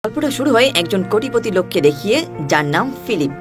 গল্পটা শুরু হয় একজন কোটিপতি লোককে দেখিয়ে, যার নাম ফিলিপ।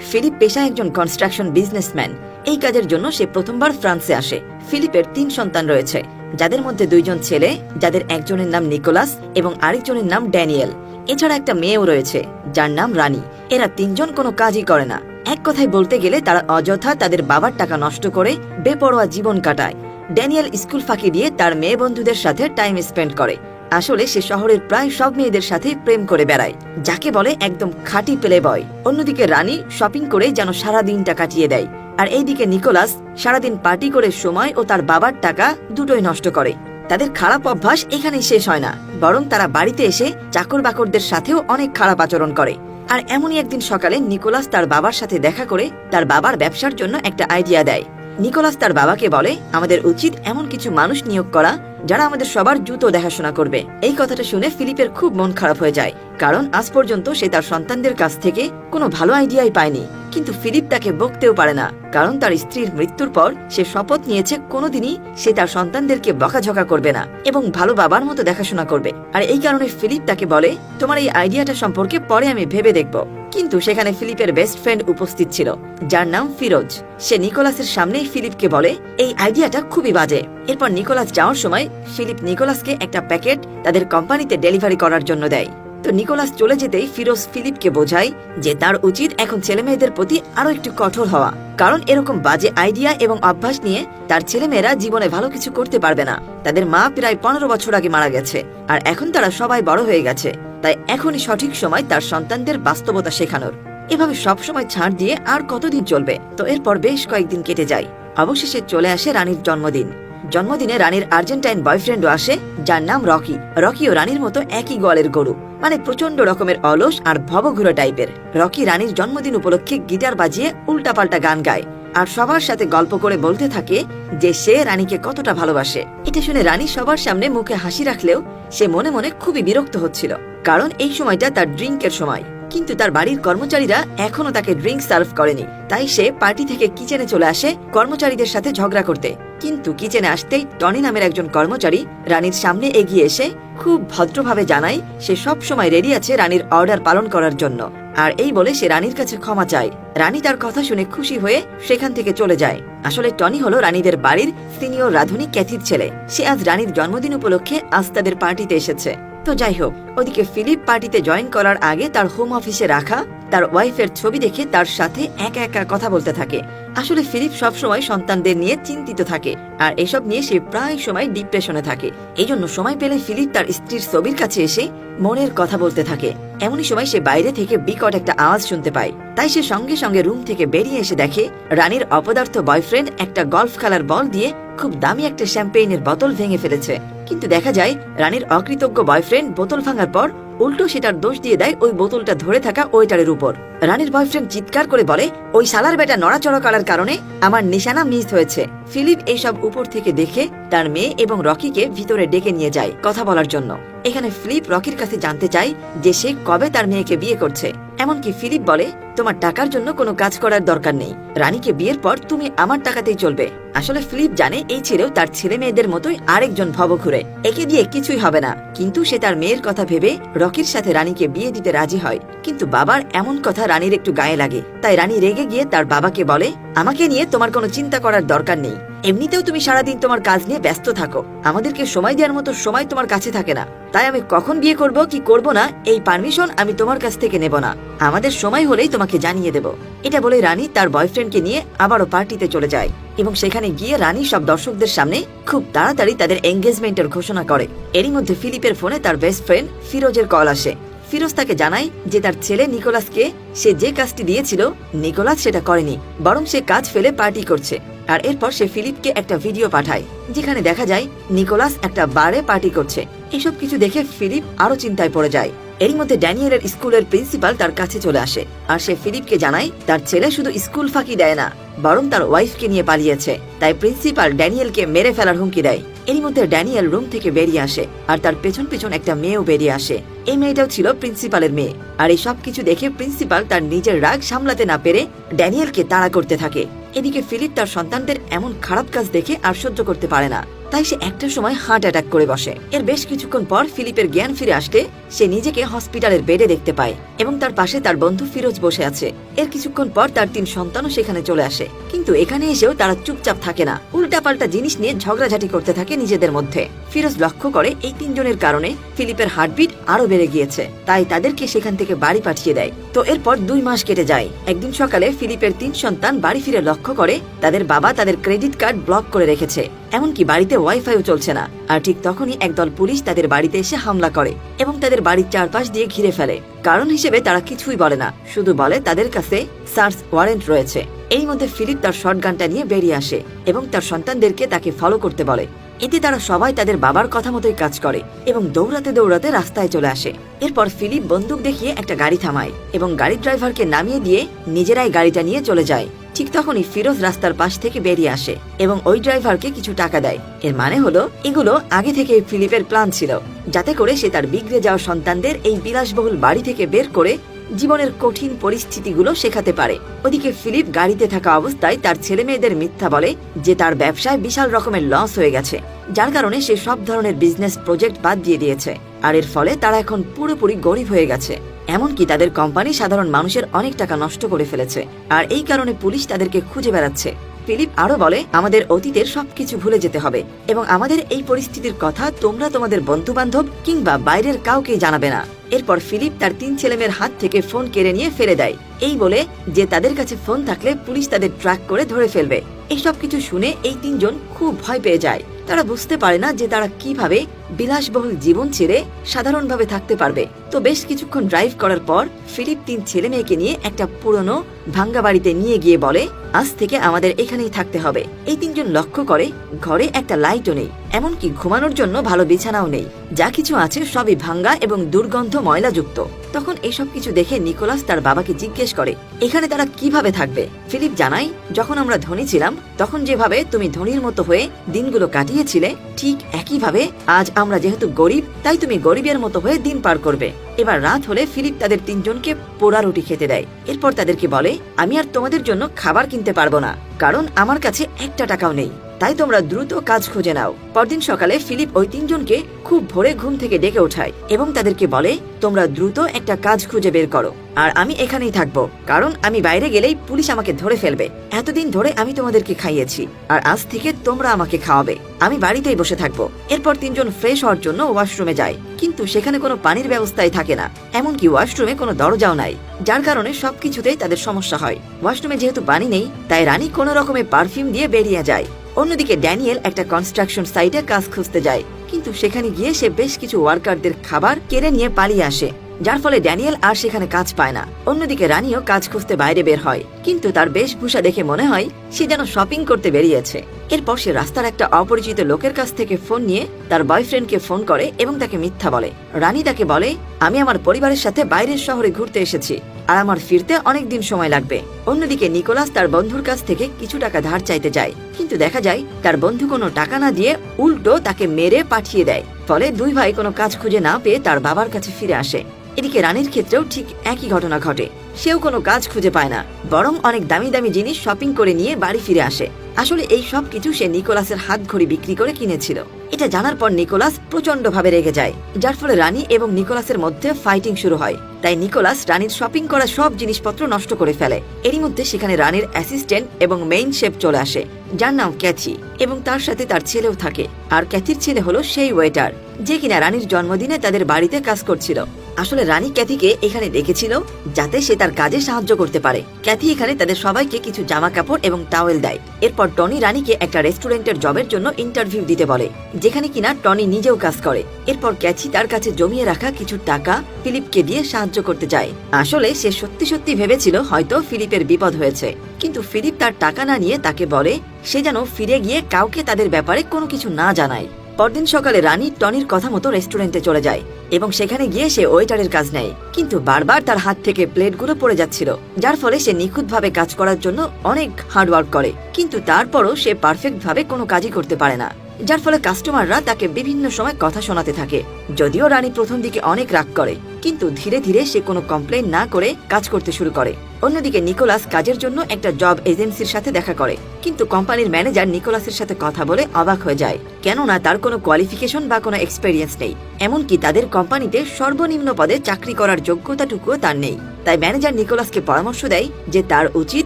ফিলিপ পেশায় একজন কনস্ট্রাকশন বিজনেসম্যান। এই কাজের জন্য সে প্রথমবার ফ্রান্সে আসে। ফিলিপের 3 সন্তান রয়েছে, যাদের মধ্যে 2 জন ছেলে, যাদের একজনের নাম নিকোলাস এবং আরেকজনের নাম ড্যানিয়েল। এছাড়া একটা মেয়েও রয়েছে, যার নাম রানী। এরা 3 জন কোনো কাজই করে না। এক কথায় বলতে গেলে তারা অযথা তাদের বাবার টাকা নষ্ট করে বেপরোয়া জীবন কাটায়। ড্যানিয়েল স্কুল ফাঁকি দিয়ে তার মেয়ে বন্ধুদের সাথে টাইম স্পেন্ড করে। আসলে সে শহরের প্রায় সব মেয়েদের সাথে প্রেম করে বেড়ায়, যাকে বলে একদম খাঁটি প্লে বয়। অন্যদিকে রানী শপিং করে যেন সারা দিনটা কাটিয়ে দেয়, আর এইদিকে নিকোলাস সারাদিন পার্টি করে সময় ও তার বাবার টাকা দুটোই নষ্ট করে। তাদের খারাপ অভ্যাস এখানেই শেষ হয় না, বরং তারা বাড়িতে এসে চাকর বাকরদের সাথেও অনেক খারাপ আচরণ করে। আর এমনই একদিন সকালে নিকোলাস তার বাবার সাথে দেখা করে তার বাবার ব্যবসার জন্য একটা আইডিয়া দেয়। নিকোলাস তার বাবাকে বলে, আমাদের উচিত এমন কিছু মানুষ নিয়োগ করা যারা আমাদের সবার জুতো দেখাশোনা করবে। এই কথাটা শুনে ফিলিপের খুব মন খারাপ হয়ে যায়, কারণ আজ পর্যন্ত সে তার সন্তানদের কাছ থেকে কোনো ভালো আইডিয়াই পায়নি। কিন্তু ফিলিপ তাকে বকতেও পারে না, কারণ তার স্ত্রীর মৃত্যুর পর সে শপথ নিয়েছে কোনোদিনই সে তার সন্তানদেরকে বকাঝকা করবে না এবং ভালো বাবার মতো দেখাশোনা করবে। আর এই কারণে ফিলিপ তাকে বলে, তোমার এই আইডিয়াটা সম্পর্কে পরে আমি ভেবে দেখব। কিন্তু সেখানে ফিলিপের বেস্ট ফ্রেন্ড উপস্থিত ছিল, যার নাম ফিরোজ। সে নিকোলাসের সামনেই ফিলিপকে বলে, এই আইডিয়াটা খুবই বাজে। এরপর নিকোলাস যাওয়ার সময় ফিলিপ নিকোলাসকে একটা প্যাকেট তাদের কোম্পানিতে ডেলিভারি করার জন্য দেয়। তো নিকোলাস চলে যেতেই ফিরোজ ফিলিপকে বোঝায় যে তার উচিত এখন ছেলে মেয়েদের প্রতি আরো একটু কঠোর হওয়া, কারণ এরকম বাজে আইডিয়া এবং অভ্যাস নিয়ে তার ছেলেমেয়েরা জীবনে ভালো কিছু করতে পারবে না। তাদের মা প্রায় 15 বছর আগে মারা গেছে, আর এখন তারা সবাই বড় হয়ে গেছে। তাই এখনই সঠিক সময় তার সন্তানদের বাস্তবতা শেখানোর। এভাবে সবসময় ছাড় দিয়ে আর কতদিন চলবে? তো এরপর বেশ কয়েকদিন কেটে যায়। অবশেষে চলে আসে রানীর জন্মদিন। জন্মদিনে রানীর আর্জেন্টাইন বয়ফ্রেন্ডও আসে, যার নাম রকি। রকিও রানীর মতো একই গোয়ালের গরু, মানে প্রচন্ড রকমের অলস আর ভবঘুরা টাইপের। রকি রানীর জন্মদিন উপলক্ষে গিটার বাজিয়ে উল্টাপাল্টা গান গায় আর সবার সাথে গল্প করে বলতে থাকে যে সে রানীকে কতটা ভালোবাসে। এটা শুনে রানী সবার সামনে মুখে হাসি রাখলেও সে মনে মনে খুবই বিরক্ত হচ্ছিল, কারণ এই সময়টা তার ড্রিঙ্কের সময়। কিন্তু তার বাড়ির কর্মচারীরা এখনো তাকে ড্রিঙ্ক সার্ভ করেনি, তাই সে পার্টি থেকে কিচেনে চলে আসে কর্মচারীদের সাথে ঝগড়া করতে। কিন্তু কিচেনে আসতেই টনি নামের একজন কর্মচারী রানীর সামনে এগিয়ে এসে খুব ভদ্রভাবে জানায় সে সব সময় রেডি আছে রানীর অর্ডার পালন করার জন্য। আর এই বলে সে রানীর কাছে ক্ষমা চায়। রানী তার কথা শুনে খুশি হয়ে সেখান থেকে চলে যায়। আসলে টনি হলো রানীদের বাড়ির সিনিয়র রাধুনী ক্যাথির ছেলে। সে আজ রানীর জন্মদিন উপলক্ষে আজ তাদের পার্টিতে এসেছে। তো যাই হোক, ওদিকে ফিলিপ পার্টিতে জয়েন করার আগে তার হোম অফিসে রাখা তার ওয়াইফের ছবি দেখে তার সাথে একা একা কথা বলতে থাকে। আসলে ফিলিপ সবসময় সন্তানদের নিয়ে চিন্তিত থাকে, আর এসব নিয়ে সে প্রায় সময় ডিপ্রেশনে থাকে। এই জন্য সময় পেলে ফিলিপ তার স্ত্রীর ছবির কাছে এসে মনের কথা বলতে থাকে। এমনই সময় সে বাইরে থেকে বিকট একটা আওয়াজ শুনতে পায়, তাই সে সঙ্গে সঙ্গে রুম থেকে বেরিয়ে এসে দেখে রানীর অপদার্থ বয়ফ্রেন্ড একটা গলফ খেলার বল দিয়ে খুব দামি একটা শ্যাম্পেইনের বোতল ভেঙে ফেলেছে। কিন্তু দেখা যায় রানীর অকৃতজ্ঞ বয়ফ্রেন্ড বোতল ভাঙার পর উল্টো সেটার দোষ দিয়ে দেয় ওই বোতলটা ধরে থাকা ওয়েটারের উপর। রানীর বয়ফ্রেন্ড চিৎকার করে বলে, ওই শালার বেটা নড়াচড়া করার কারণে আমার নিশানা মিস হয়েছে। ফিলিপ এইসব উপর থেকে দেখে তার মেয়ে এবং রকিকে ভিতরে ডেকে নিয়ে যায় কথা বলার জন্য। এখানে ফিলিপ রকির কাছে জানতে চায় যে সে কবে তার মেয়েকে বিয়ে করছে। এমনকি ফিলিপ বলে, তোমার টাকার জন্য কোনো কাজ করার দরকার নেই, রানীকে বিয়ের পর তুমি আমার টাকাতেই চলবে। আসলে ফিলিপ জানে এই ছেলেও তার ছেলে মেয়েদের মতোই আরেকজন ভবঘুরে, একে দিয়ে কিছুই হবে না। কিন্তু সে তার মেয়ের কথা ভেবে রকির সাথে রানীকে বিয়ে দিতে রাজি হয়। কিন্তু বাবার এমন কথা রানীর একটু গায়ে লাগে, তাই রানী রেগে গিয়ে তার বাবাকে বলে, আমাকে নিয়ে তোমার কোনো চিন্তা করার দরকার নেই। এমনিতেও তুমি সারাদিন তোমার কাজ নিয়ে ব্যস্ত থাকো, আমাদেরকে সময় দেওয়ার মতো সময় তোমার কাছে থাকে না। তাই আমি কখন বিয়ে করব কি করব না এই পারমিশন আমি তোমার কাছ থেকে নেব না, আমাদের সময় হলেই তোমাকে জানিয়ে দেব। এটা বলে রানী তার বয়ফ্রেন্ডকে নিয়ে আবারও পার্টিতে চলে যায় এবং সেখানে গিয়ে রানী সব দর্শকদের সামনে খুব তাড়াতাড়ি তাদের এঙ্গেজমেন্টের ঘোষণা করে। এরই মধ্যে ফিলিপের ফোনে তার বেস্ট ফ্রেন্ড ফিরোজের কল আসে। ফিরোজ তাকে জানায় যে তার ছেলে নিকোলাসকে সে যে কাজটি দিয়েছিল নিকোলাস সেটা করেনি, বরং সে কাজ ফেলে পার্টি করছে। আর এরপর সে ফিলিপকে একটা ভিডিও পাঠায় যেখানে দেখা যায় নিকোলাস একটা বারে পার্টি করছে। এসব কিছু দেখে ফিলিপ আরো চিন্তায় পড়ে যায়। এরই মধ্যে ড্যানিয়েলের স্কুলের প্রিন্সিপাল তার কাছে চলে আসে, আর সে ফিলিপকে জানায় তার ছেলে শুধু স্কুল ফাঁকি দেয় না, বরং তার ওয়াইফকে নিয়ে পালিয়েছে। তাই প্রিন্সিপাল ড্যানিয়েলকে মেরে ফেলার হুমকি দেয়। এরই মধ্যে ড্যানিয়েল রুম থেকে বেরিয়ে আসে, আর তার পেছন পেছন একটা মেয়েও বেরিয়ে আসে। এই মেয়েটাও ছিল প্রিন্সিপালের মেয়ে। আর এই সব কিছু দেখে প্রিন্সিপাল তার নিজের রাগ সামলাতে না পেরে ড্যানিয়েলকে তাড়া করতে থাকে। এদিকে ফিলিপ তার সন্তানদের এমন খারাপ কাজ দেখে আর সহ্য করতে পারে না, তাই সে একটা সময় হার্ট অ্যাটাক করে বসে। এর বেশ কিছুক্ষণ পর ফিলিপের জ্ঞান ফিরে আসতে সে নিজেকে হসপিটালের বেডে দেখতে পায় এবং তার পাশে তার বন্ধু ফিরোজ বসে আছে। এর কিছুক্ষণ পর তার 3 সন্তানও সেখানে চলে আসে, কিন্তু এখানে এসেও তারা চুপচাপ থাকে না, উল্টাপাল্টা জিনিস নিয়ে ঝগড়াঝাটি করতে থাকে নিজেদের মধ্যে। ফিরোজ লক্ষ্য করে এই 3 জনের কারণে ফিলিপের হার্টবিট আরো বেড়ে গিয়েছে, তাই তাদেরকে সেখান থেকে বাড়ি পাঠিয়ে দেয়। তো এরপর 2 মাস কেটে যায়। একদিন সকালে ফিলিপের 3 সন্তান বাড়ি ফিরে লক্ষ্য করে তাদের বাবা তাদের ক্রেডিট কার্ড ব্লক করে রেখেছে, এমনকি বাড়িতে ওয়াইফাইও চলছে না। আর ঠিক তখনই একদল পুলিশ তাদের বাড়িতে এসে হামলা করে এবং তাদের বাড়ির চারপাশ দিয়ে ঘিরে ফেলে। কারণ হিসেবে তারা কিছুই বলে না, শুধু বলে তাদের কাছে সার্চ ওয়ারেন্ট রয়েছে। এই মধ্যে ফিলিপ তার শটগানটা নিয়ে বেরিয়ে আসে এবং তার সন্তানদেরকে তাকে ফলো করতে বলে। এতে তারা সবাই তাদের বাবার কথা মতোই কাজ করে এবং দৌড়াতে দৌড়াতে রাস্তায় চলে আসে। এরপর ফিলিপ বন্দুক দেখিয়ে একটা গাড়ি থামায় এবং গাড়ির ড্রাইভারকে নামিয়ে দিয়ে নিজেরাই গাড়িটা নিয়ে চলে যায়। ঠিক তখনই ফিরোজ রাস্তার পাশ থেকে বেরিয়ে আসে এবং ওই ড্রাইভারকে কিছু টাকা দেয়। এর মানে হলো এগুলো আগে থেকে ফিলিপের প্ল্যান ছিল, যাতে করে সে তার বিগড়ে যাওয়া সন্তানদের এই বিলাসবহুল বাড়ি থেকে বের করে জীবনের কঠিন পরিস্থিতিগুলো শেখাতে পারে। ওদিকে ফিলিপ গাড়িতে থাকা অবস্থায় তার ছেলে মেয়েদের মিথ্যা বলে যে তার ব্যবসায় বিশাল রকমের লস হয়ে গেছে, যার কারণে সে সব ধরনের বিজনেস প্রজেক্ট বাদ দিয়ে দিয়েছে। আর এর ফলে তারা এখন পুরোপুরি গরিব হয়ে গেছে, এমনকি তাদের কোম্পানি সাধারণ মানুষের অনেক টাকা নষ্ট করে ফেলেছে। আর এই কারণে পুলিশ তাদেরকে খুঁজে বেড়াচ্ছে। ফিলিপ আরো বলে আমাদের অতীতের সবকিছু ভুলে যেতে হবে এবং আমাদের এই পরিস্থিতির কথা তোমরা তোমাদের বন্ধু বান্ধব কিংবা বাইরের কাউকে জানাবে না। এরপর ফিলিপ তার 3 ছেলেমেয়ের হাত থেকে ফোন কেড়ে নিয়ে ফেলে দেয়, এই বলে যে তাদের কাছে ফোন থাকলে পুলিশ তাদের ট্র্যাক করে ধরে ফেলবে। এইসব কিছু শুনে এই 3 জন খুব ভয় পেয়ে যায়। তারা বুঝতে পারে না যে তারা কিভাবে বিলাসবহুল জীবন ছেড়ে সাধারণভাবে থাকতে পারবে। তো বেশ কিছুক্ষণ ড্রাইভ করার পর ফিলিপ 3 ছেলে মেয়েকে নিয়ে একটা পুরনো ভাঙ্গা বাড়িতে নিয়ে গিয়ে বলে আজ থেকে আমাদের এখানেই থাকতে হবে। এই 3 জন লক্ষ্য করে ঘরে একটা লাইটও নেই, এমনকি ঘুমানোর জন্য ভালো বিছানাও নেই, যা কিছু আছে সবই ভাঙ্গা এবং দুর্গন্ধ ময়লাযুক্ত। তখন এসব কিছু দেখে নিকোলাস তার বাবাকে জিজ্ঞেস করে এখানে তারা কিভাবে থাকবে। ফিলিপ জানায় যখন আমরা ধনী ছিলাম তখন যেভাবে তুমি ধনীর মতো হয়ে দিনগুলো কাটিয়েছিলে, ঠিক একইভাবে আজ আমরা যেহেতু গরিব তাই তুমি গরিবের মতো হয়ে দিন পার করবে। এবার রাত হলে ফিলিপ তাদের 3 জনকে পোড়া রুটি খেতে দেয়। এরপর তাদেরকে বলে আমি আর তোমাদের জন্য খাবার কিনতে পারবো না, কারণ আমার কাছে একটা টাকাও নেই, তাই তোমরা দ্রুত কাজ খুঁজে নাও। পরদিন সকালে ফিলিপ ওই 3 জনকে খুব ভোরে ঘুম থেকে ডেকে ওঠায় এবং তাদেরকে বলে তোমরা দ্রুত একটা কাজ খুঁজে বের করো, আর আমি এখানেই থাকবো, কারণ আমি বাইরে গেলেই পুলিশ আমাকে ধরে ফেলবে। এতদিন ধরে আমি তোমাদেরকে খাইয়েছি, আর আজ থেকে তোমরা আমাকে খাওয়াবে। আমি বাড়িতেই বসে থাকবো। এরপর 3 জন ফ্রেশ হওয়ার জন্য ওয়াশরুমে যায়, কিন্তু সেখানে কোনো পানির ব্যবস্থাই থাকে না, এমনকি ওয়াশরুমে কোনো দরজাও নাই, যার কারণে সবকিছুতেই তাদের সমস্যা হয়। ওয়াশরুমে যেহেতু পানি নেই তাই রানী কোনো রকমের পারফিউম দিয়ে বেরিয়ে যায়। অন্যদিকে ড্যানিয়েল একটা কনস্ট্রাকশন সাইটে কাজ খুঁজতে যায়, কিন্তু সেখানে গিয়ে সে বেশ কিছু ওয়ার্কারদের খাবার কেড়ে নিয়ে পালিয়ে আসে, যার ফলে ড্যানিয়েল আর সেখানে কাজ পায় না। অন্যদিকে রানীও কাজ খুঁজতে বাইরে বের হয়, কিন্তু তার বেশভূষা দেখে মনে হয় সে যেন শপিং করতে বেরিয়েছে। এরপর সে রাস্তার একটা অপরিচিত লোকের কাছ থেকে ফোন নিয়ে তার বয়ফ্রেন্ডকে ফোন করে এবং তাকে মিথ্যা বলে। রানী তাকে বলে আমি আমার পরিবারের সাথে বাইরের শহরে ঘুরতে এসেছি আর আমার ফিরতে অনেক দিন সময় লাগবে। অন্যদিকে নিকোলাস তার বন্ধুর কাছ থেকে কিছু টাকা ধার চাইতে যায়, কিন্তু দেখা যায় তার বন্ধু কোনো টাকা না দিয়ে উল্টো তাকে মেরে পাঠিয়ে দেয়। ফলে 2 ভাই কোনো কাজ খুঁজে না পেয়ে তার বাবার কাছে ফিরে আসে। এদিকে রানীর ক্ষেত্রেও ঠিক একই ঘটনা ঘটে, সেও কোনো কাজ খুঁজে পায় না, বরং অনেক দামি দামি জিনিস শপিং করে নিয়ে বাড়ি ফিরে আসে। আসলে এই সব কিছু সে নিকোলাসের হাত ঘড়ি বিক্রি করে কিনেছিল। এটা জানার পর নিকোলাস প্রচন্ড ভাবে রেগে যায়, যার ফলে রানী এবং নিকোলাসের মধ্যে ফাইটিং শুরু হয়। তাই নিকোলাস রানীর শপিং করা সব জিনিসপত্র নষ্ট করে ফেলে। এরই মধ্যে সেখানে রানীর অ্যাসিস্ট্যান্ট এবং মেইন শেফ চলে আসে, যার নাম ক্যাথি, এবং তার সাথে তার ছেলেও থাকে। আর ক্যাথির ছেলে হলো সেই ওয়েটার যে কিনা রানীর জন্মদিনে তাদের বাড়িতে কাজ করছিল। আসলে রানী ক্যাথিকে এখানে ডেকেছিল যাতে সে তার কাজে সাহায্য করতে পারে। ক্যাথি এখানে তাদের সবাইকে কিছু জামা কাপড় এবং টাওয়েল দেয়। এরপর টনি রানীকে একটা রেস্টুরেন্টের জবের জন্য ইন্টারভিউ দিতে বলে, যেখানে কিনা টনি নিজেও কাজ করে। এরপর ক্যাথি তার কাছে জমিয়ে রাখা কিছু টাকা ফিলিপকে দিয়ে সাহায্য করতে যায়। আসলে সে সত্যি সত্যি ভেবেছিল হয়তো ফিলিপের বিপদ হয়েছে, কিন্তু ফিলিপ তার টাকা না নিয়ে তাকে বলে সে যেন ফিরে গিয়ে কাউকে তাদের ব্যাপারে কোনো কিছু না জানায়। পরদিন সকালে রানী টনির কথা মতো রেস্টুরেন্টে চলে যায় এবং সেখানে গিয়ে সে ওয়েটারের কাজ নেয়, কিন্তু বারবার তার হাত থেকে প্লেটগুলো পড়ে যাচ্ছিল, যার ফলে সে নিখুঁতভাবে কাজ করার জন্য অনেক হার্ডওয়ার্ক করে, কিন্তু তারপরও সে পারফেক্ট ভাবে কোনো কাজই করতে পারে না। যার ফলে কাস্টমাররা তাকে বিভিন্ন সময় কথা শোনাতে থাকে। যদিও রানী প্রথম দিকে অনেক রাগ করে, কিন্তু ধীরে ধীরে সে কোনো কমপ্লেইন না করে কাজ করতে শুরু করে। অন্যদিকে নিকোলাস কাজের জন্য একটা জব এজেন্সির সাথে দেখা করে, কিন্তু কোম্পানির ম্যানেজার নিকোলাসের সাথে কথা বলে অবাক হয়ে যায়, কেননা তার কোনো কোয়ালিফিকেশন বা কোনো এক্সপেরিয়েন্স নেই। এমনকি তাদের কোম্পানিতে সর্বনিম্ন পদে চাকরি করার যোগ্যতাটুকুও তার নেই। তাই ম্যানেজার নিকোলাসকে পরামর্শ দেয় যে তার উচিত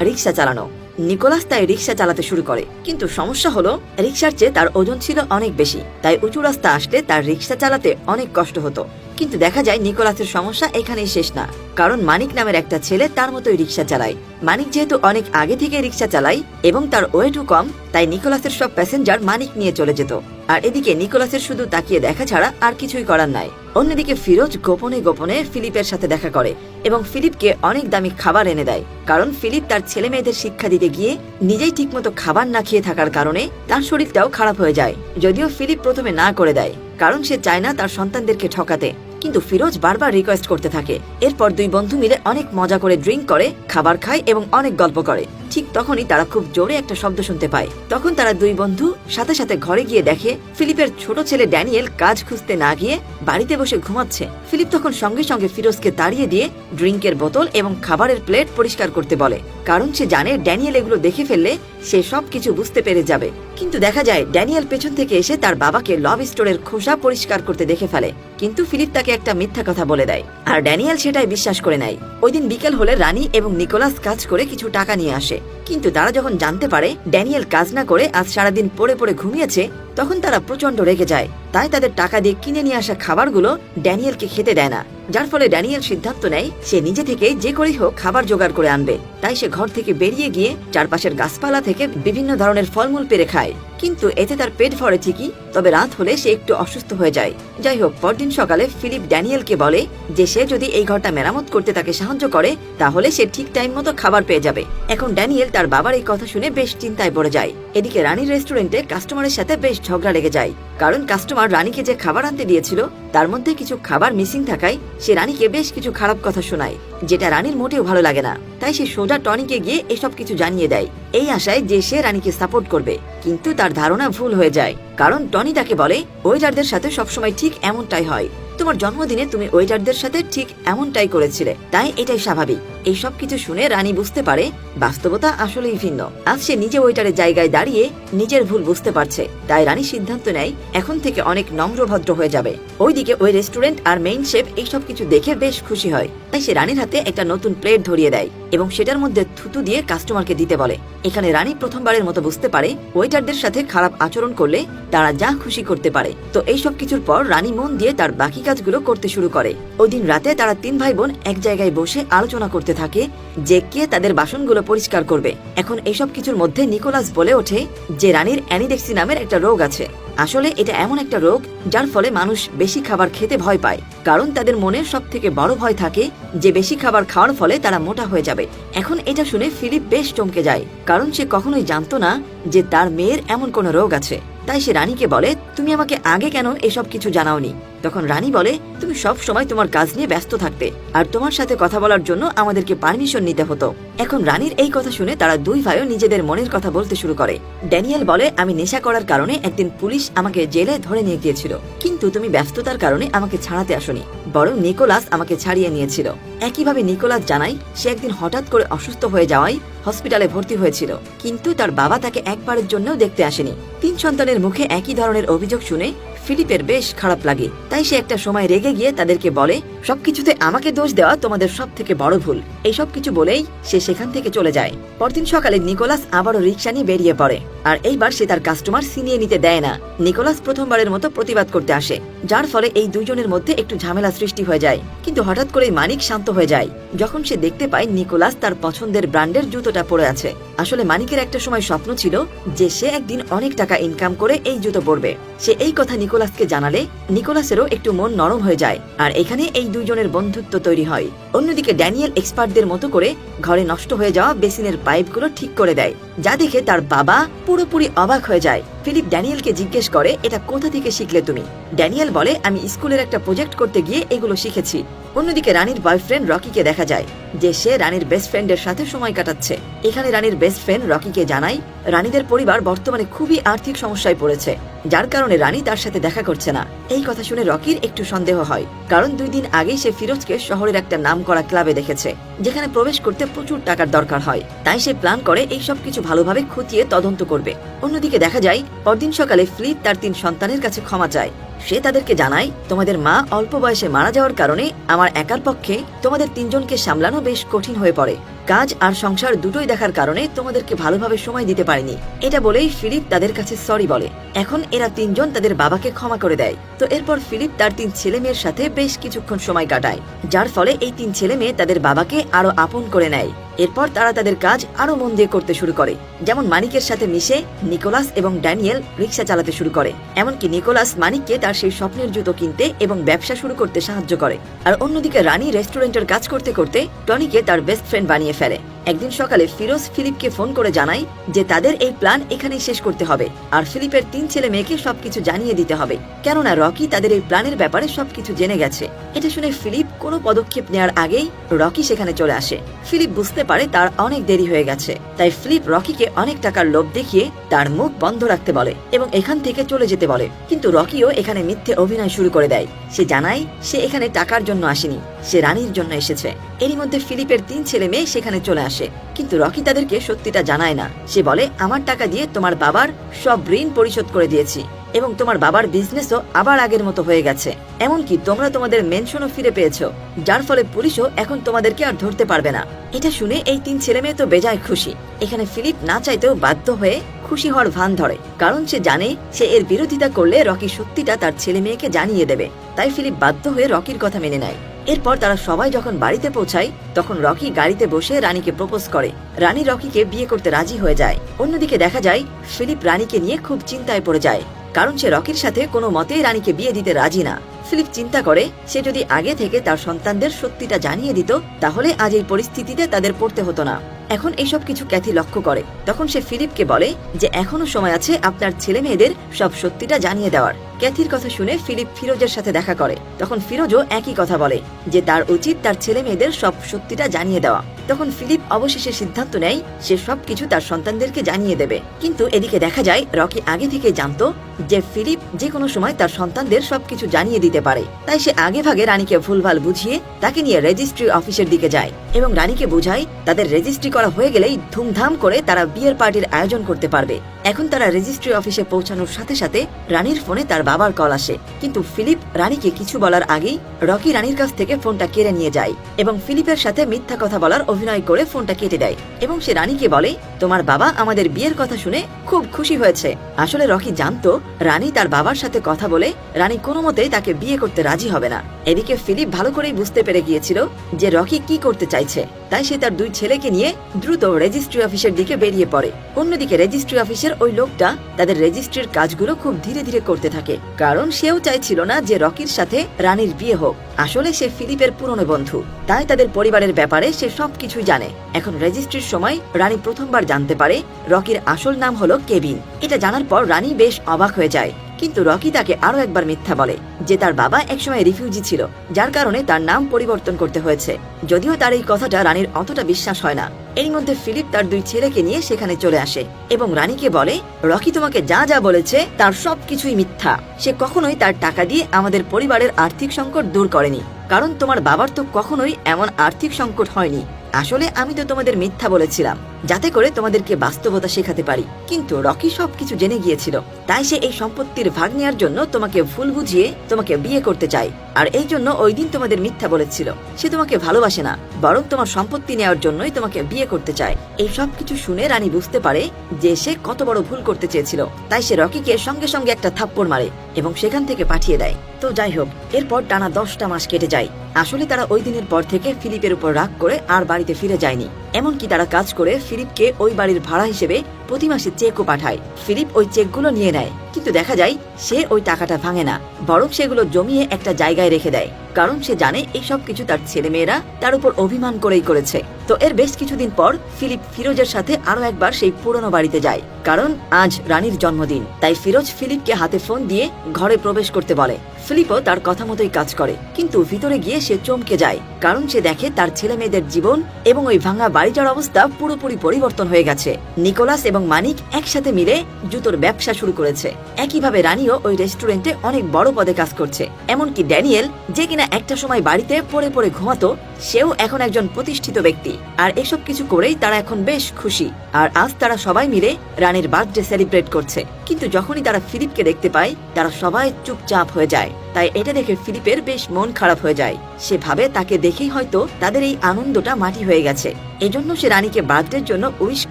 রিক্সা চালানো। নিকোলাস তাই রিক্সা চালাতে শুরু করে, কিন্তু সমস্যা হলো রিক্সার চেয়ে তার ওজন ছিল অনেক বেশি। তাই উঁচু রাস্তা আসলে তার রিক্সা চালাতে অনেক কষ্ট হতো। কিন্তু দেখা যায় নিকোলাসের সমস্যা এখানেই শেষ না, কারণ মানিক নামের একটা ছেলে তার মতোই রিক্সা চালায়। মানিক যেহেতু অনেক আগে থেকে রিক্সা চালায় এবং তার ওয়েটও কম, তাই নিকোলাসের সব প্যাসেঞ্জার মানিক নিয়ে চলে যেত। আর এদিকে নিকোলাসের শুধু তাকিয়ে দেখা ছাড়া আর কিছুই করার নাই। অন্যদিকে ফিরোজ গোপনে গোপনে ফিলিপের সাথে দেখা করে এবং ফিলিপকে অনেক দামি খাবার এনে দেয়, কারণ ফিলিপ তার ছেলে মেয়েদের শিক্ষা দিতে গিয়ে নিজেই ঠিকমতো খাবার না খেয়ে থাকার কারণে তার শরীরটাও খারাপ হয়ে যায়। যদিও ফিলিপ প্রথমে না করে দেয়, কারণ সে চায় না তার সন্তানদেরকে ঠকাতে, কিন্তু ফিরোজ বারবার রিকোয়েস্ট করতে থাকে। এরপর দুই বন্ধু মিলে অনেক মজা করে ড্রিঙ্ক করে, খাবার খায় এবং অনেক গল্প করে। ঠিক তখনই তারা খুব জোরে একটা শব্দ শুনতে পায়। তখন তারা দুই বন্ধু সাথে সাথে ঘরে গিয়ে দেখে ফিলিপের ছোট ছেলে ড্যানিয়েল কাজ খুঁজতে না গিয়ে বাড়িতে বসে ঘুমাচ্ছে। ফিলিপ তখন সঙ্গে সঙ্গে ফিরোজকে তাড়িয়ে দিয়ে ড্রিঙ্কের বোতল এবং খাবারের প্লেট পরিষ্কার করতে বলে, কারণ সে জানে ড্যানিয়েল এগুলো দেখে ফেললে সে সবকিছু বুঝতে পেরে যাবে। কিন্তু দেখা যায় ড্যানিয়েল পেছন থেকে এসে তার বাবাকে লব স্টোরের খোসা পরিষ্কার করতে দেখে ফেলে, কিন্তু ফিলিপ তাকে একটা মিথ্যা কথা বলে দেয় আর ড্যানিয়েল সেটাই বিশ্বাস করে নেয়। ওই দিন বিকেল হলে রানী এবং নিকোলাস কাজ করে কিছু টাকা নিয়ে আসে, কিন্তু তারা যখন জানতে পারে ড্যানিয়েল কাজ না করে আজ সারাদিন পড়ে পড়ে ঘুমিয়েছে, তখন তারা প্রচন্ড রেগে যায়। তাই তাদের টাকা দিয়ে কিনে নিয়ে আসা খাবারগুলো ড্যানিয়েলকে খেতে দেয় না, যার ফলে ড্যানিয়েল সিদ্ধান্ত নেয় সে নিজে থেকে যে করেই হোক খাবার জোগাড় করে আনবে। তাই সে ঘর থেকে বেরিয়ে গিয়ে চারপাশের গাছপালা থেকে বিভিন্ন ধরনের ফলমূল পেরে খায়, কিন্তু এতে তার পেট ভরে ঠিকই, তবে রাত হলে সে একটু অসুস্থ হয়ে যায়। যাই হোক, পরদিন সকালে ফিলিপ ড্যানিয়েলকে বলে যে সে যদি এই ঘরটা মেরামত করতে তাকে সাহায্য করে তাহলে সে ঠিক টাইম মতো খাবার পেয়ে যাবে। এখন ড্যানিয়েল তার বাবার এই কথা শুনে বেশ চিন্তায় পড়ে যায়। এদিকে রানীর রেস্টুরেন্টে কাস্টমারের সাথে বেশ ঝগড়া লেগে যায়, কারণ কাস্টমার রানীকে যে খাবার আনতে দিয়েছিল তার মধ্যে কিছু খাবার মিসিং থাকায় সে রানীকে বেশ কিছু খারাপ কথা শোনায়, যেটা রানীর মোটেও ভালো লাগে না। তাই সে সোজা টনিকে গিয়ে এসব কিছু জানিয়ে দেয়, এই আশায় যে সে রানীকে সাপোর্ট করবে। কিন্তু তার ধারণা ভুল হয়ে যায়, কারণ টনি তাকে বলে ওয়েটারদের সাথে সবসময় ঠিক এমনটাই হয়, তোমার জন্মদিনে তুমি ওয়েটারদের সাথে ঠিক এমনটাই করেছিলে, তাই এটাই স্বাভাবিক। এই সব কিছু শুনে রানী বুঝতে পারে বাস্তবতা আসলেই ভিন্ন। আজ সে নিজে ওয়েটারের জায়গায় দাঁড়িয়ে নিজের ভুল বুঝতে পারছে, তাই রানী সিদ্ধান্ত নেয় এখন থেকে অনেক নম্রভদ্র হয়ে যাবে। ওইদিকে ওই রেস্টুরেন্ট আর মেইন শেফ এইসব কিছু দেখে বেশ খুশি হয়, তাই সে রানীর হাতে একটা নতুন প্লেট ধরিয়ে দেয় এবং সেটার মধ্যে থুতু দিয়ে কাস্টমারকে দিতে বলে। এখানে রানী প্রথমবারের মতো বুঝতে পারে ওয়েটারদের সাথে খারাপ আচরণ করলে তারা যা খুশি করতে পারে। তো এইসব কিছুর পর রানী মন দিয়ে তার বাকি কাজগুলো করতে শুরু করে। ওই দিন রাতে তারা তিন ভাই বোন এক জায়গায় বসে আলোচনা করতে থাকে যে কে তাদের বাসনগুলো পরিষ্কার করবে। এখন এইসব কিছুর মধ্যে নিকোলাস বলে ওঠে যে রানীর অ্যানিডেক্সি নামের একটা রোগ আছে। আসলে এটা এমন একটা রোগ যার ফলে মানুষ বেশি খাবার খেতে ভয় পায়, কারণ তাদের মনে সব থেকে বড় ভয় থাকে যে বেশি খাবার খাওয়ার ফলে তারা মোটা হয়ে যাবে। এখন এটা শুনে ফিলিপ বেশ চমকে যায়, কারণ সে কখনোই জানতো না যে তার মেয়ের এমন কোনো রোগ আছে। তাই সে রানীকে বলে, তুমি আমাকে আগে কেন এসব কিছু জানাওনি? তখন রানী বলে, তুমি সব সময় তোমার কাজ নিয়ে ব্যস্ত থাকতে, আর তোমার সাথে কথা বলার জন্য আমাদেরকে পারমিশন নিতে হতো। এখন রানীর এই কথা শুনে তারা দুই ভাইও নিজেদের মনের কথা বলতে শুরু করে। ড্যানিয়েল বলে, আমি নেশা করার কারণে একদিন পুলিশ আমাকে জেলে ধরে নিয়ে গিয়েছিল, কিন্তু তুমি ব্যস্ততার কারণে আমাকে ছাড়াতে আসোনি, বরং নিকোলাস আমাকে ছাড়িয়ে নিয়েছিল। একইভাবে নিকোলাস জানায় সে একদিন হঠাৎ করে অসুস্থ হয়ে যাওয়ায় হসপিটালে ভর্তি হয়েছিল, কিন্তু তার বাবা তাকে একবারের জন্যও দেখতে আসেনি। তিন সন্তানের মুখে একই ধরনের অভিযোগ শুনে ফিলিপের বেশ খারাপ লাগে, তাই সে একটা সময় রেগে গিয়ে তাদেরকে বলে, সবকিছুতে আমাকে দোষ দেওয়া তোমাদের সব থেকে বড় ভুল। এই সব কিছু বলেই সে সেখান থেকে চলে যায়। পরদিন সকালে নিকোলাস আবারও রিক্সা নিয়ে বেরিয়ে পড়ে, আর এইবার সে তার কাস্টমার ছিনিয়ে নিতে দেয় না। নিকোলাস প্রথমবারের মতো প্রতিবাদ করতে আসে, যার ফলে এই দুজনের মধ্যে একটু ঝামেলা সৃষ্টি হয়ে যায়। কিন্তু হঠাৎ করেই মানিক শান্ত হয়ে যায় যখন সে দেখতে পায় নিকোলাস তার পছন্দের ব্র্যান্ডের জুতোটা পরে আছে। আসলে মানিকের একটা সময় স্বপ্ন ছিল যে সে একদিন অনেক টাকা ইনকাম করে এই জুতো পরবে। সে এই কথা নিকোলাসকে জানালে নিকোলাসেরও একটু মন নরম হয়ে যায়, আর এখানে এই দুইজনের বন্ধুত্ব তৈরি হয়। অন্যদিকে ড্যানিয়েল এক্সপার্টদের মতো করে ঘরে নষ্ট হয়ে যাওয়া বেসিনের পাইপগুলো ঠিক করে দেয়, যা দেখে তার বাবা পুরোপুরি অবাক হয়ে যায়। ফিলিপ ড্যানিয়েলকে জিজ্ঞেস করে, এটা কোথা থেকে শিখলে তুমি? ড্যানিয়েল বলে, আমি স্কুলের একটা প্রজেক্ট করতে গিয়ে এগুলো শিখেছি। অন্যদিকে রানীর বয়ফ্রেন্ড রকিকে দেখা যায় যে সে রানীর বেস্ট ফ্রেন্ডের সাথে সময় কাটাচ্ছে। এখানে রানীর বেস্ট ফ্রেন্ড রকিকে জানায় রানীদের পরিবার বর্তমানে খুবই আর্থিক সমস্যায় পড়েছে, যার কারণে রানী তার সাথে দেখা করছে না। এই কথা শুনে রকির একটু সন্দেহ হয়, কারণ 2 দিন আগেই সে ফিরোজকে শহরের একটা নামকরা ক্লাবে দেখেছে, যেখানে প্রবেশ করতে প্রচুর টাকার দরকার হয়। তাই সে প্ল্যান করে এই সব কিছু ভালোভাবে খতিয়ে তদন্ত করবে। অন্যদিকে দেখা যায় পরদিন সকালে ফিলিপ তার 3 সন্তানের কাছে ক্ষমা চায়। সে তাদেরকে জানায়, তোমাদের মা অল্প বয়সে মারা যাওয়ার কারণে আমার একার পক্ষে তোমাদের 3 জনকে সামলানো বেশ কঠিন হয়ে পড়ে। কাজ আর সংসার দুটোই দেখার কারণে তোমাদেরকে ভালোভাবে সময় দিতে পারিনি। এটা বলেই ফিলিপ তাদের কাছে সরি বলে। এখন এরা 3 জন তাদের বাবাকে ক্ষমা করে দেয়। তো এরপর ফিলিপ তার 3 ছেলে মেয়ের সাথে বেশ কিছুক্ষণ সময় কাটায়, যার ফলে এই 3 ছেলে মেয়ে তাদের বাবাকে আরো আপন করে নেয়। এরপর তারা তাদের কাজ আরো মন দিয়ে করতে শুরু করে। যেমন মানিকের সাথে মিশে নিকোলাস এবং ড্যানিয়েল রিক্সা চালাতে শুরু করে। এমনকি নিকোলাস মানিককে তার সেই স্বপ্নের জুতো কিনতে এবং ব্যবসা শুরু করতে সাহায্য করে। আর অন্যদিকে রানী রেস্টুরেন্টের কাজ করতে করতে টনিকে তার বেস্ট ফ্রেন্ড বানিয়ে ফেলে। একদিন সকালে ফিরোজ ফিলিপকে ফোন করে জানায় যে তাদের এই প্ল্যান এখানেই শেষ করতে হবে, আর ফিলিপের 3 ছেলে মেয়েকে সবকিছু জানিয়ে দিতে হবে, কেননা রকি তাদের এই প্ল্যানের ব্যাপারে সবকিছু জেনে গেছে। এটা শুনে ফিলিপ কোনো পদক্ষেপ নেওয়ার আগেই রকি সেখানে চলে আসে। ফিলিপ বুঝতে পারে তার অনেক দেরি হয়ে গেছে, তাই ফিলিপ রকিকে অনেক টাকার লোভ দেখিয়ে তার মুখ বন্ধ রাখতে বলে এবং এখান থেকে চলে যেতে বলে। কিন্তু রকিও এখানে মিথ্যে অভিনয় শুরু করে দেয়। সে জানায় সে এখানে টাকার জন্য আসেনি, সে রানীর জন্য এসেছে। এরই মধ্যে ফিলিপের 3 ছেলে মেয়ে সেখানে চলে আসে, কিন্তু রকি তাদেরকে সত্যিটা জানায় না। সে বলে, আমার টাকা দিয়ে তোমার বাবার সব ঋণ পরিশোধ করে দিয়েছি এবং তোমার বাবার বিজনেসও আবার আগের মতো হয়ে গেছে। এমনকি তোমরা তোমাদের মেনশনও ফিরে পেয়েছো, যার ফলে পুলিশও এখন তোমাদেরকে আর ধরতে পারবে না। এটা শুনে এই 3 ছেলে মেয়ে তো বেজায় খুশি। এখানে ফিলিপ না চাইতেও বাধ্য হয়ে খুশি হওয়ার ভান ধরে, কারণ সে জানে সে এর বিরোধিতা করলে রকি সত্যিটা তার ছেলে মেয়েকে জানিয়ে দেবে। তাই ফিলিপ বাধ্য হয়ে রকির কথা মেনে নেয়। এরপর তারা সবাই যখন বাড়িতে পৌঁছায় তখন রকি গাড়িতে বসে রানীকে প্রপোজ করে। রানী রকিকে বিয়ে করতে রাজি হয়ে যায়। অন্যদিকে দেখা যায় ফিলিপ রানীকে নিয়ে খুব চিন্তায় পড়ে যায়, কারণ সে রকির সাথে কোনো মতেই রানীকে বিয়ে দিতে রাজি না। ফিলিপ চিন্তা করে সে যদি আগে থেকে তার সন্তানদের সত্যিটা জানিয়ে দিত তাহলে আজ এই পরিস্থিতিতে তাদের পড়তে হতো না। এখন এইসব কিছু ক্যাথি লক্ষ্য করে। তখন সে ফিলিপকে বলে যে এখনো সময় আছে আপনার ছেলে মেয়েদের সব সত্যিটা জানিয়ে দেওয়ার। ক্যাথির কথা শুনে ফিলিপ ফিরোজের সাথে দেখা করে। তখন ফিরোজও একই কথা বলে যে তার উচিত তার ছেলে মেয়েদের সব সত্যিটা জানিয়ে দেওয়া। তখন ফিলিপ অবশেষে সিদ্ধান্ত নেয় সে সবকিছু তার সন্তানদেরকে জানিয়ে দেবে। কিন্তু এদিকে দেখা যায় রকি আগে থেকে জানতো যে ফিলিপ যে কোনো সময় তার সন্তানদের সবকিছু জানিয়ে দিতে পারে। তাই সে আগে ভাগে রানীকে ভুলভাল বুঝিয়ে তাকে নিয়ে রেজিস্ট্রি অফিসের দিকে যায় এবং রানীকে বোঝায় তাদের রেজিস্ট্রি করা হয়ে গেলেই ধুমধাম করে তারা বিয়ের পার্টির আয়োজন করতে পারবে। এখন তারা রেজিস্ট্রি অফিসে পৌঁছানোর সাথে সাথে রানীর ফোনে তার বাবার কল আসে, কিন্তু ফিলিপ রানীকে কিছু বলার আগেই রকি রানীর কাছ থেকে ফোনটা কেড়ে নিয়ে যায় এবং ফিলিপের সাথে মিথ্যা কথা বলার অভিনয় করে ফোনটা কেটে দেয় এবং সে রানীকে বলে, তোমার বাবা আমাদের বিয়ের কথা শুনে খুব খুশি হয়েছে। আসলে রকি জানতো রানী তার বাবার সাথে কথা বলে রানী কোনো মতেই তাকে বিয়ে করতে রাজি হবে না। এদিকে ফিলিপ ভালো করেই বুঝতে পেরে গিয়েছিল যে রকি কি করতে চাইছে, তাই সে তার 2 ছেলেকে নিয়ে দ্রুত রেজিস্ট্রি অফিসের দিকে বেরিয়ে পড়ে। অন্যদিকে রেজিস্ট্রি অফিসের ওই লোকটা তাদের রেজিস্ট্রির কাজগুলো খুব ধীরে ধীরে করতে থাকে, কারণ সেও চাইছিল না যে রকির সাথে রানীর বিয়ে হোক। আসলে সে ফিলিপের পুরনো বন্ধু, তাই তাদের পরিবারের ব্যাপারে সে সবকিছুই জানে। এখন রেজিস্ট্রির সময় রানী প্রথমবার জানতে পারে রকির আসল নাম হলো কেভিন। এটা জানার পর রানী বেশ অবাক হয়ে যায়, কিন্তু রকি তাকে আরো একবার মিথ্যা বলে যে তার বাবা একসময় রিফিউজি ছিল, যার কারণে তার নাম পরিবর্তন করতে হয়েছে। যদিও তার এই কথাটা রানীর অতটা বিশ্বাস হয় না। এর মধ্যে ফিলিপ তার 2 ছেলেকে নিয়ে সেখানে চলে আসে এবং রানীকে বলে, রকি তোমাকে যা যা বলেছে তার সবকিছুই মিথ্যা। সে কখনোই তার টাকা দিয়ে আমাদের পরিবারের আর্থিক সংকট দূর করেনি, কারণ তোমার বাবার তো কখনোই এমন আর্থিক সংকট হয়নি। আসলে আমি তো তোমাদের মিথ্যা বলেছিলাম যাতে করে তোমাদেরকে বাস্তবতা শেখাতে পারি, কিন্তু রকি সবকিছু জেনে গিয়েছিল। তাই সে এই সম্পত্তির ভাগ নেওয়ার জন্য তোমাকে ভুল বুঝিয়ে তোমাকে বিয়ে করতে চায়, আর এই জন্য ওই দিন তোমাদের মিথ্যা বলেছিল। সে তোমাকে ভালোবাসে না, বরং তোমার সম্পত্তি নেওয়ার জন্যই তোমাকে বিয়ে করতে চায়। এই সবকিছু শুনে রানী বুঝতে পারে যে সে কত বড় ভুল করতে চেয়েছিল। তাই সে রকিকে সঙ্গে সঙ্গে একটা থাপ্পড় মারে এবং সেখান থেকে পাঠিয়ে দেয়। তো যাই হোক, এরপর টানা 10টা মাস কেটে যায়। আসলে তারা ওই দিনের পর থেকে ফিলিপের উপর রাগ করে আর বাড়িতে ফিরে যায়নি। এমনকি তারা কাজ করে ফিলিপকে ওই বাড়ির ভাড়া হিসেবে প্রতি মাসে চেকও পাঠায়। ফিলিপ ওই চেকগুলো নিয়ে নেয়, কিন্তু দেখা যায় সে ওই টাকাটা ভাঙে না, বরং সেগুলো জমিয়ে একটা জায়গায় রেখে দেয়, কারণ সে জানে এই সব কিছু তার ছেলেমেয়েরা তার উপর অভিমান করেই করেছে। তো এর বেশ কিছুদিন পর ফিলিপ ফিরোজের সাথে আরো একবার সেই পুরনো বাড়িতে যায়, কারণ আজ রানীর জন্মদিন। তাই ফিরোজ ফিলিপকে হাতে ফোন দিয়ে ঘরে প্রবেশ করতে বলে। ফিলিপও তার কথা মতোই কাজ করে, কিন্তু ভিতরে গিয়ে সে চমকে যায়, কারণ সে দেখে তার ছেলে মেয়েদের জীবন এবং ওই ভাঙা বাড়িটার অবস্থা পুরোপুরি পরিবর্তন হয়ে গেছে। নিকোলাস এবং মানিক একসাথে মিলে জুতোর ব্যবসা শুরু করেছে। একইভাবে রানীও ওই রেস্টুরেন্টে অনেক বড় পদে কাজ করছে। এমনকি ড্যানিয়েল, যে কিনা একটা সময় বাড়িতে পড়ে পড়ে ঘুমাতো, সেও এখন একজন প্রতিষ্ঠিত ব্যক্তি। আর এসব কিছু করেই তারা এখন বেশ খুশি। আর আজ তারা সবাই মিলে রানীর বার্থডে সেলিব্রেট করছে। কিন্তু যখনই তারা ফিলিপকে দেখতে পায়, তারা সবাই চুপচাপ হয়ে যায়। তাই এটা দেখে ফিলিপের বেশ মন খারাপ হয়ে যায়। সে ভাবে তাকে দেখেই হয়তো তাদের এই আনন্দটা মাটি হয়ে গেছে। এজন্য সে রানীকে বার্থডের জন্য উইশ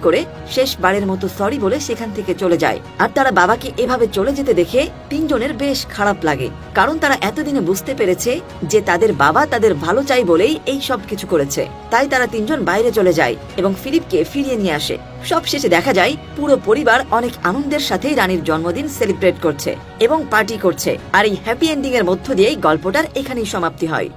করে শেষবারের মতো সরি বলে সেখান থেকে চলে যায়। আর তারা বাবাকে এভাবে চলে যেতে দেখে তিনজনের বেশ খারাপ লাগে, কারণ তারা এতদিনে বুঝতে পেরেছে যে তাদের বাবা তাদের ভালো চাই বলেই এই সব কিছু করেছে। তাই তারা তিনজন বাইরে চলে যায় এবং ফিলিপকে ফিরিয়ে নিয়ে আসে। সব শেষে দেখা যায় পুরো পরিবার অনেক আনন্দের সাথেই রানীর জন্মদিন সেলিব্রেট করছে এবং পার্টি করছে। আর এই হ্যাপি এন্ডিং এর মধ্য দিয়েই গল্পটার এখানেই সমাপ্তি হয়।